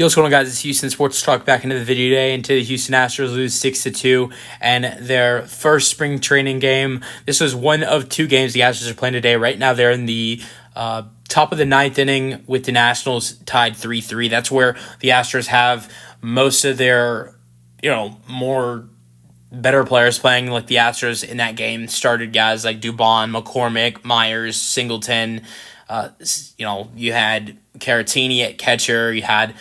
Yo, what's going on, guys? It's Houston Sports Talk back into the video today. And today the Houston Astros lose 6-2 and their first spring training game. This was one of two games the Astros are playing today. Right now they're in the top of the ninth inning with the Nationals tied 3-3. That's where the Astros have most of their, more better players playing. Like the Astros in that game started guys like Dubon, McCormick, Myers, Singleton. You had Caratini at catcher. You had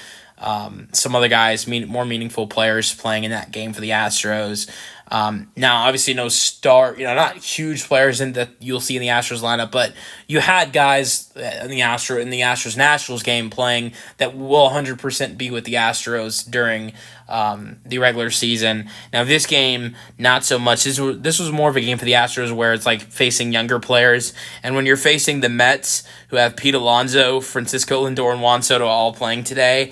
some other guys, more meaningful players playing in that game for the Astros. Now, obviously, no star, not huge players that you'll see in the Astros lineup, but you had guys in the Astros Nationals game playing that will 100% be with the Astros during the regular season. Now, this game, not so much. This was more of a game for the Astros where it's like facing younger players, and when you're facing the Mets, who have Pete Alonso, Francisco Lindor, and Juan Soto all playing today.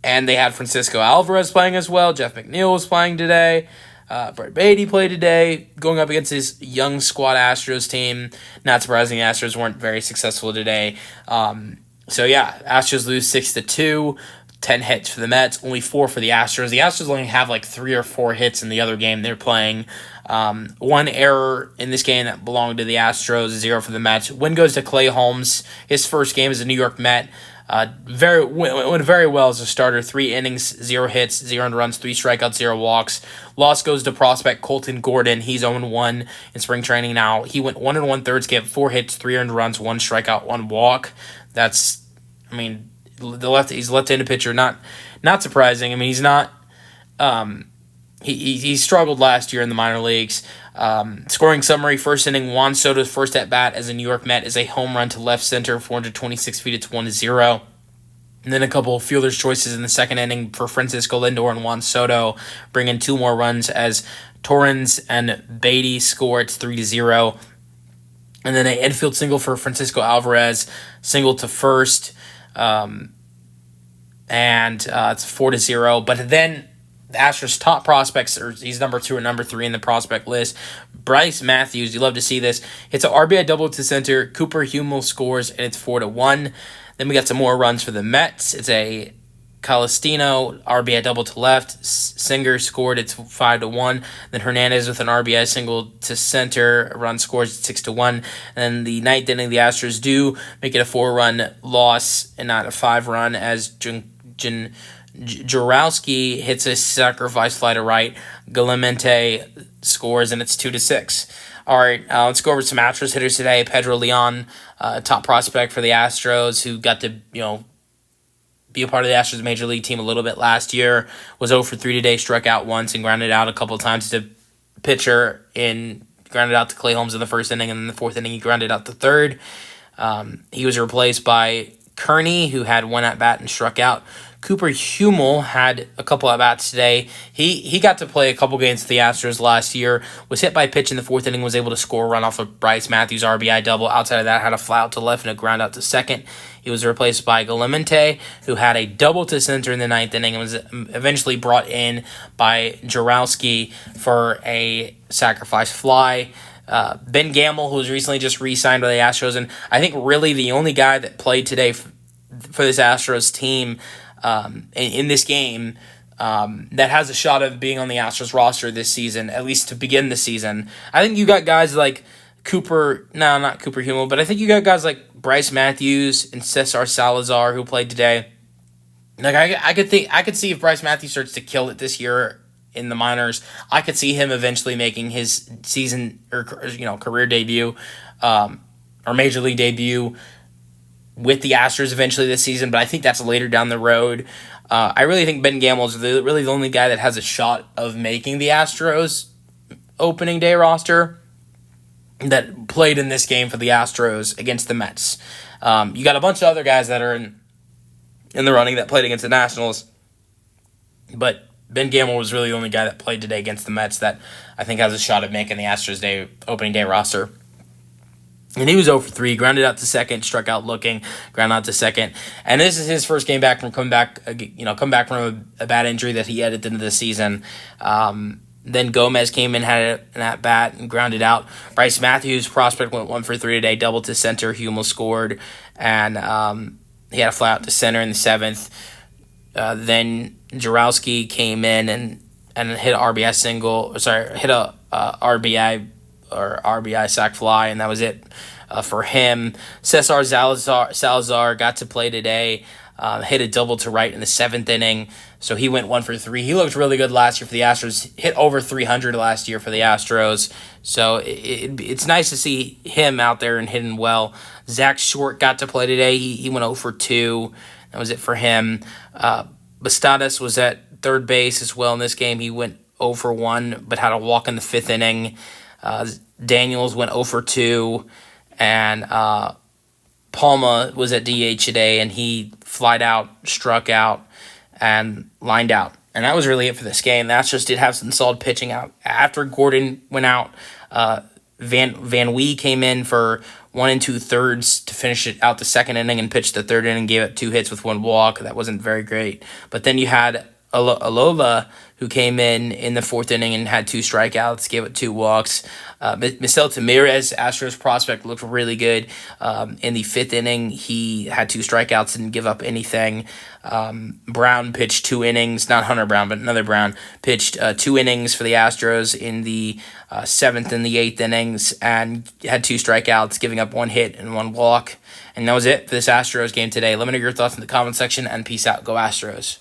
And they had Francisco Alvarez playing as well. Jeff McNeil was playing today. Brett Beatty played today, going up against his young squad Astros team. Not surprising, the Astros weren't very successful today. Astros lose 6-2. 10 hits for the Mets, only 4 for the Astros. The Astros only have like 3 or 4 hits in the other game they're playing. One error in this game that belonged to the Astros, 0 for the Mets. Win goes to Clay Holmes. His first game as a New York Met. Went very well as a starter. 3 innings, 0 hits, 0 earned runs, 3 strikeouts, 0 walks. Loss goes to prospect Colton Gordon. He's 0-1 in spring training now. He went 1 1/3, gave 4 hits, 3 earned runs, 1 strikeout, 1 walk. He's a left-handed pitcher. Not surprising. He's not. He struggled last year in the minor leagues. Scoring summary: first inning, Juan Soto's first at bat as a New York Met is a home run to left center, 426 feet. It's 1-0. And then a couple of fielder's choices in the second inning for Francisco Lindor and Juan Soto, bringing 2 more runs as Torrens and Beatty score. It's 3-0. And then an infield single for Francisco Alvarez, single to first, and it's 4-0. But then the Astros' top prospects, he's number 2 or number 3 in the prospect list. Brice Matthews, you love to see this. It's an RBI double to center. Cooper Hummel scores, and it's 4-1. Then we got some more runs for the Mets. It's a Calistino RBI double to left. Singer scored, it's 5-1. Then Hernandez with an RBI single to center. A run scores, it's 6-1. And then the ninth inning, the Astros do make it a 4-run loss and not a 5-run as Jarowski hits a sacrifice fly to right. Galemente scores, and it's 2-6. All right, let's go over some Astros hitters today. Pedro Leon, top prospect for the Astros, who got to be a part of the Astros major league team a little bit last year, was 0 for 3 today, struck out once and grounded out a couple of times to pitcher grounded out to Clay Holmes in the first inning, and in the fourth inning he grounded out the third. He was replaced by Kearney, who had 1 at-bat and struck out. Cooper Hummel had a couple at-bats today. He got to play a couple games with the Astros last year, was hit by a pitch in the fourth inning, was able to score a run off of Brice Matthews' RBI double. Outside of that, had a fly out to left and a ground out to second. He was replaced by Galemente, who had a double to center in the ninth inning and was eventually brought in by Jarowski for a sacrifice fly. Ben Gamel, who was recently just re-signed by the Astros, and I think really the only guy that played today for this Astros team in this game that has a shot of being on the Astros roster this season, at least to begin the season. I think you got guys like not Cooper Hummel, but I think you got guys like Brice Matthews and Cesar Salazar who played today. Like I could see if Brice Matthews starts to kill it this year in the minors, I could see him eventually making his season or career debut or major league debut with the Astros eventually this season, but I think that's later down the road. I really think Ben Gamel is really the only guy that has a shot of making the Astros opening day roster that played in this game for the Astros against the Mets. You got a bunch of other guys that are in the running that played against the Nationals, but Ben Gamel was really the only guy that played today against the Mets that I think has a shot of making the Astros opening day roster. And he was 0 for 3, grounded out to second, struck out looking, grounded out to second. And this is his first game back from come back from a bad injury that he had at the end of the season. Then Gomez came in, had an at-bat, and grounded out. Brice Matthews, prospect, went 1 for 3 today, double to center. Hummel scored, and he had a fly out to center in the seventh. Then Jarowski came in and hit an RBI single. Sorry, hit a RBI sac fly, and that was it for him. Cesar Salazar got to play today. Hit a double to right in the 7th inning, so he went 1 for 3. He looked really good last year for the Astros. Hit over 300 last year for the Astros, so it's nice to see him out there and hitting well. Zach Short got to play today. He went 0 for 2. That was it for him. Bastadas was at third base as well in this game. He went 0 for 1, but had a walk in the 5th inning. Daniels went 0 for 2, and Palma was at DH today, and he flied out, struck out, and lined out. And that was really it for this game. The Astros did have some solid pitching out. After Gordon went out, Van Wee came in for 1 2/3 to finish it out the 2nd inning and pitched the 3rd inning, gave up 2 hits with 1 walk. That wasn't very great. But then you had Alola, who came in the 4th inning and had 2 strikeouts, gave up 2 walks. Misael Tamirez, Astros prospect, looked really good. In the 5th inning, he had 2 strikeouts, didn't give up anything. Brown pitched 2 innings, not Hunter Brown, but another Brown, pitched 2 innings for the Astros in the 7th and the 8th innings and had 2 strikeouts, giving up 1 hit and 1 walk. And that was it for this Astros game today. Let me know your thoughts in the comment section, and peace out. Go Astros.